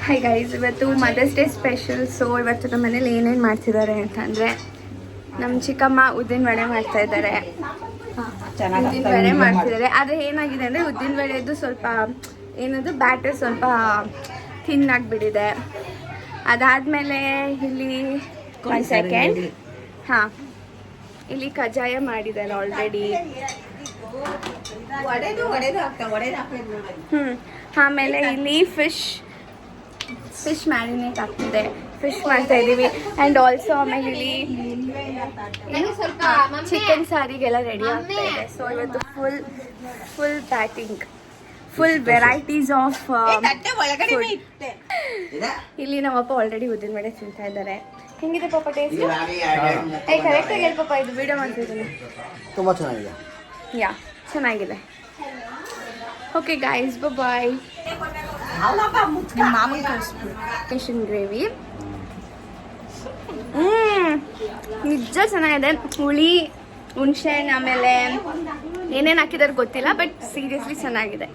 Hi guys, ಇವತ್ತು mother's day special. So ಇವತ್ತು ನಮ್ಮ ಮನೇಲಿ ಏನೇನು ಮಾಡ್ತಿದ್ದಾರೆ ಅಂತಂದರೆ, ನಮ್ಮ ಚಿಕ್ಕಮ್ಮ ಉದ್ದಿನ ವಡೆ ಮಾಡ್ತಾ ಇದ್ದಾರೆ. ಉದ್ದಿನ ವಡೆ ಮಾಡ್ತಿದ್ದಾರೆ. ಆದರೆ ಏನಾಗಿದೆ ಅಂದರೆ ಉದ್ದಿನ ವಡೆದು ಸ್ವಲ್ಪ ಏನದು ಬ್ಯಾಟರ್ ಸ್ವಲ್ಪ ತಿನ್ನಾಗಿಬಿಟ್ಟಿದೆ. ಅದಾದಮೇಲೆ ಇಲ್ಲಿ 1 ಸೆಕೆಂಡ್, ಹಾಂ, ಇಲ್ಲಿ ಕಜ್ಜಾಯ ಮಾಡಿದ್ದಾರೆ ಆಲ್ರೆಡಿ. ಆಮೇಲೆ ಇಲ್ಲಿ ಫಿಶ್ ಮ್ಯಾರಿನೇಟ್ ಆಗ್ತಿದೆ, ಫಿಶ್ ಮಾಡ್ತಾ ಇದ್ದೀವಿ. ಆ್ಯಂಡ್ ಆಲ್ಸೋ ಆಮೇಲೆ ಇಲ್ಲಿ ಚಿಕನ್ ಸಾರಿಗೆಲ್ಲ ರೆಡಿ ಆಗ್ತಾ ಇದೆ. ಸೊ ಇವತ್ತು full packing, full varieties of ಇಲ್ಲಿ ನಮ್ಮಪ್ಪ ಆಲ್ರೆಡಿ ಉದ್ದಿನ ವಡೆ ತಿಂತಾ ಇದ್ದಾರೆ. ಹೆಂಗಿದೆ ಪಾಪ ಟೇಸ್ಟ್? ಕರೆಕ್ಟಾಗಿ ಹೇಳಿ ಪಾಪ, ಇದು ವಿಡಿಯೋ ಮಾಡ್ತಿದ್ದೀನಿ. ತುಂಬ ಚೆನ್ನಾಗಿದೆ. ಯಾ, ಚೆನ್ನಾಗಿದೆ. ಓಕೆ ಗೈಸ್, ಬಾಯ್. ಫಿಶನ್ ಗ್ರೇವಿ ನಿಜ ಚೆನ್ನಾಗಿದೆ. ಹುಳಿ, ಹುಣಸೆ ಹಣ್ಣು, ಆಮೇಲೆ ಏನೇನು ಹಾಕಿದಾರೆ ಗೊತ್ತಿಲ್ಲ, ಬಟ್ ಸೀರಿಯಸ್ಲಿ ಚೆನ್ನಾಗಿದೆ.